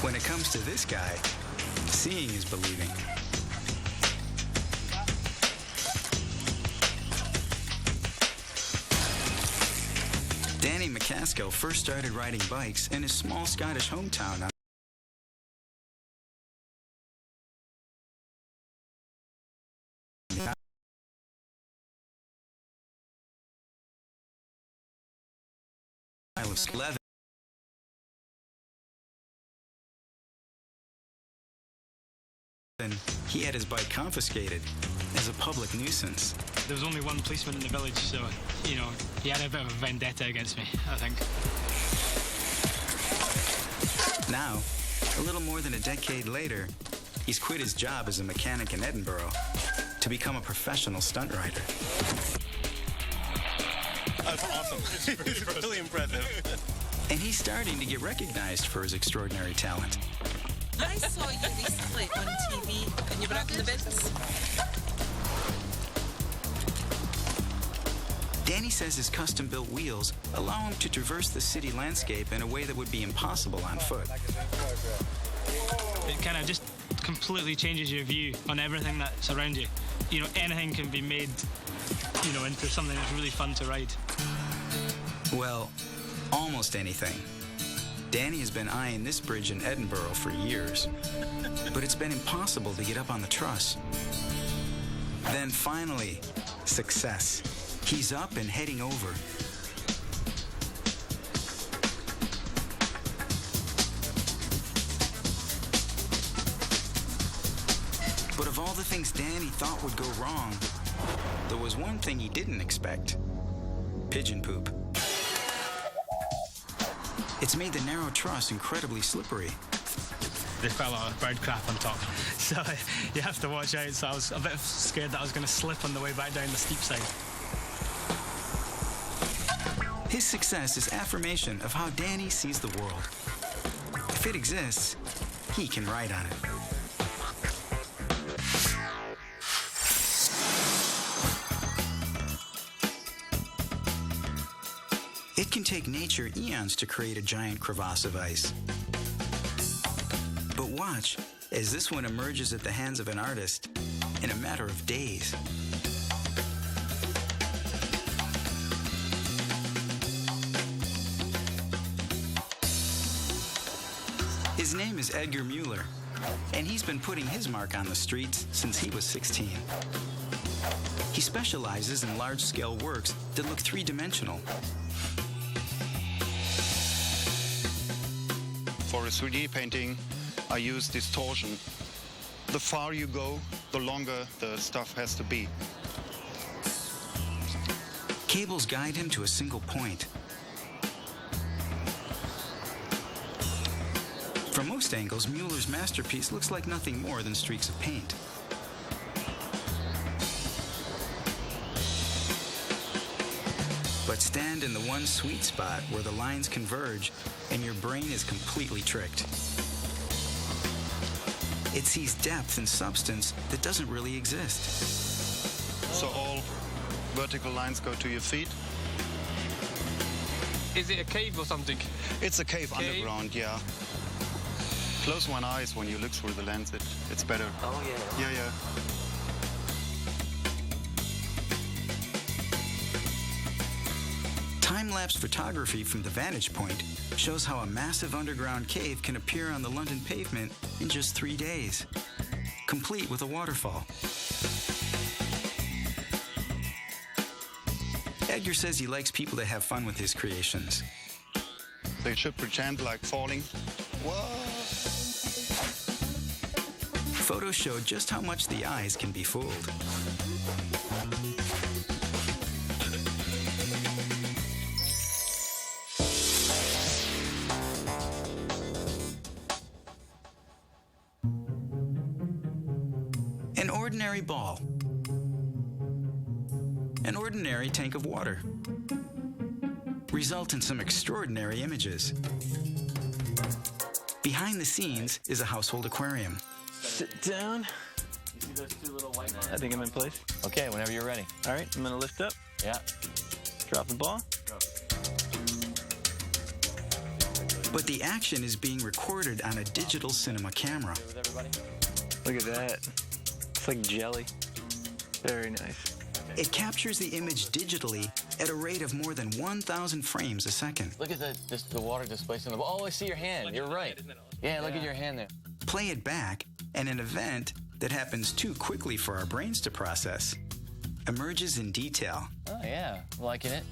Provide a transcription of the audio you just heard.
When it comes to this guy, seeing is believing. Danny McCaskill first started riding bikes in his small Scottish hometown. He had his bike confiscated as a public nuisance. There was only one policeman in the village, so, you know, he had a bit of a vendetta against me, I think. Now, a little more than a decade later, he's quit his job as a mechanic in Edinburgh to become a professional stunt rider. That's awesome. It's really impressive. And he's starting to get recognized for his extraordinary talent. I saw you recently on TV and you were up in the business. Danny says his custom-built wheels allow him to traverse the city landscape in a way that would be impossible on foot. It kind of just completely changes your view on everything that's around you. You know, anything can be made, you know, into something that's really fun to ride. Well, almost anything. Danny has been eyeing this bridge in Edinburgh for years, but it's been impossible to get up on the truss. Then finally, success. He's up and heading over. But of all the things Danny thought would go wrong, there was one thing he didn't expect: pigeon poop. It's made the narrow truss incredibly slippery. There's quite a lot of bird crap on top, so you have to watch out. So I was a bit scared that I was going to slip on the way back down the steep side. His success is affirmation of how Danny sees the world. If it exists, he can ride on it. It can take nature eons to create a giant crevasse of ice. But watch as this one emerges at the hands of an artist in a matter of days. His name is Edgar Mueller, and he's been putting his mark on the streets since he was 16. He specializes in large-scale works that look three-dimensional. For a 3D painting, I use distortion. The farther you go, the longer the stuff has to be. Cables guide him to a single point. From most angles, Mueller's masterpiece looks like nothing more than streaks of paint. But stand in the one sweet spot where the lines converge and your brain is completely tricked. It sees depth and substance that doesn't really exist. So all vertical lines go to your feet. Is it a cave or something? It's a cave underground, yeah. Close one eye when you look through the lens, it's better. Oh, yeah. Yeah. Time-lapse photography from the vantage point shows how a massive underground cave can appear on the London pavement in just 3 days, complete with a waterfall. Edgar says he likes people to have fun with his creations. They should pretend like falling. Whoa! Photos show just how much the eyes can be fooled. An ordinary ball. An ordinary tank of water. Result in some extraordinary images. Behind the scenes is a household aquarium. Sit down. You see those two little white lines? I think I'm in place. Okay, whenever you're ready. All right, I'm gonna lift up, Yeah. drop the ball. But the action is being recorded on a digital cinema camera. Look at that. It's like jelly. Very nice. It captures the image digitally at a rate of more than 1,000 frames a second. Look at the water displacing the ball. Oh, I see your hand. You're right. Yeah, look at your hand there. Play it back, and an event that happens too quickly for our brains to process emerges in detail. Oh, yeah. Liking it.